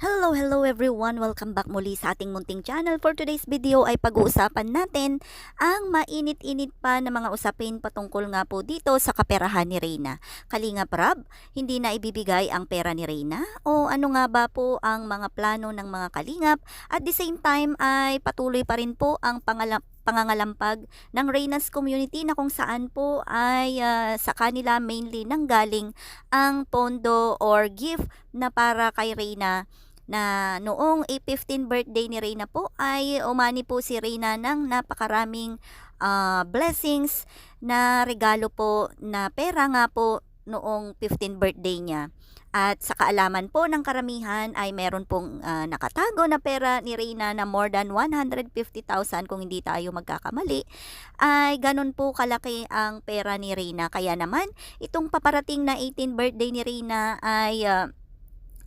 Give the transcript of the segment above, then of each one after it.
Hello everyone! Welcome back muli sa ating munting channel. For today's video ay pag-uusapan natin ang mainit-init pa na mga usapin patungkol nga po dito sa kaperahan ni Reyna. Kalingap Rab, hindi na ibibigay ang pera ni Reyna? O ano nga ba po ang mga plano ng mga kalingap? At the same time ay patuloy pa rin po ang pangangalampag ng Reyna's community na kung saan po ay sa kanila mainly nanggaling ang pondo or gift na para kay Reyna, na noong 15th birthday ni Reyna po ay umani po si Reyna ng napakaraming blessings na regalo po na pera nga po noong 15th birthday niya. At sa kaalaman po ng karamihan ay meron pong nakatago na pera ni Reyna na more than 150,000 kung hindi tayo magkakamali. Ay ganun po kalaki ang pera ni Reyna. Kaya naman itong paparating na 18th birthday ni Reyna ay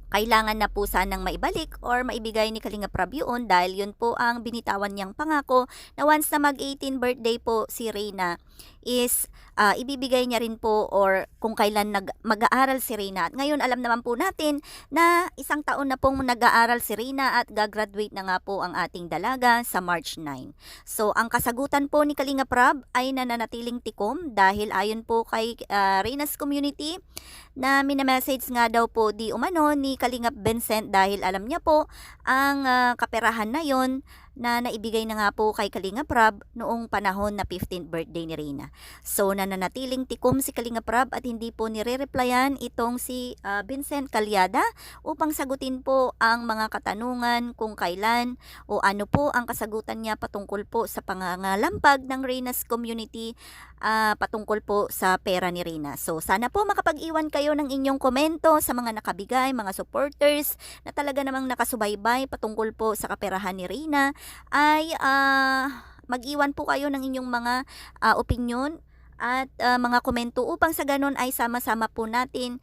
kailangan na po sanang maibalik or maibigay ni Kalingap Rab yun, dahil yun po ang binitawan niyang pangako na once na mag-18 birthday po si Reyna is ibibigay niya rin po, or kung kailan mag-aaral si Reyna. At ngayon alam naman po natin na isang taon na pong nag-aaral si Reyna at gagraduate na nga po ang ating dalaga sa March 9. So ang kasagutan po ni Kalingap Rab ay nananatiling tikom dahil ayon po kay Reyna's community na minamessage nga daw po di umano ni Kalingap Vincent, dahil alam niya po ang kaperahan na yon na naibigay na nga po kay Kalingap Rab noong panahon na 15th birthday ni Reyna. So nananatiling tikom si Kalingap Rab at hindi po nire-replyan itong si Vincent Calyada upang sagutin po ang mga katanungan kung kailan o ano po ang kasagutan niya patungkol po sa pangangalampag ng Reyna's community patungkol po sa pera ni Reyna. So sana po makapag-iwan kayo ng inyong komento sa mga nakabigay, mga supporters na talaga namang nakasubaybay patungkol po sa kaperahan ni Reyna, ay mag-iwan po kayo ng inyong mga opinyon at mga komento upang sa ganun ay sama-sama po natin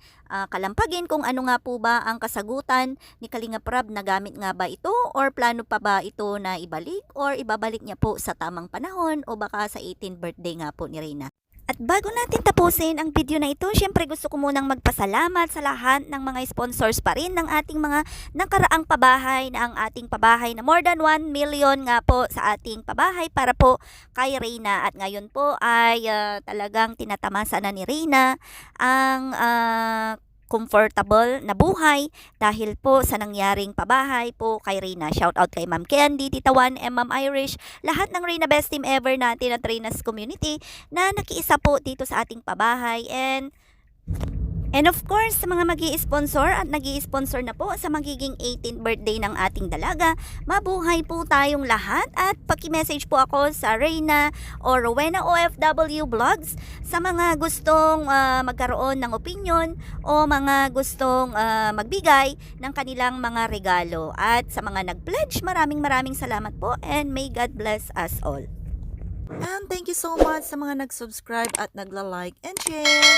kalampagin kung ano nga po ba ang kasagutan ni Kalingap Rab, na gamit nga ba ito or plano pa ba ito na ibalik or ibabalik niya po sa tamang panahon o baka sa 18th birthday nga po ni Reyna. At bago natin tapusin ang video na ito, syempre gusto ko munang magpasalamat sa lahat ng mga sponsors pa rin ng ating mga nakaraang pabahay, na ang ating pabahay na more than 1 million nga po sa ating pabahay para po kay Reyna. At ngayon po ay talagang tinatamasa na ni Reyna ang comfortable na buhay dahil po sa nangyaring pabahay po kay Reyna. Shout out kay Ma'am Candy, Tita Juan, and Ma'am Irish, lahat ng Reyna Best Team ever natin at Reyna's community na nakiisa po dito sa ating pabahay. And of course, sa mga magi-sponsor at nagi-sponsor na po sa magiging 18th birthday ng ating dalaga, mabuhay po tayong lahat. At paki-message po ako sa Reyna o Rowena OFW Vlogs sa mga gustong magkaroon ng opinion o mga gustong magbigay ng kanilang mga regalo. At sa mga nag-pledge, maraming salamat po, and may God bless us all. And thank you so much sa mga nag-subscribe at nagla-like and share.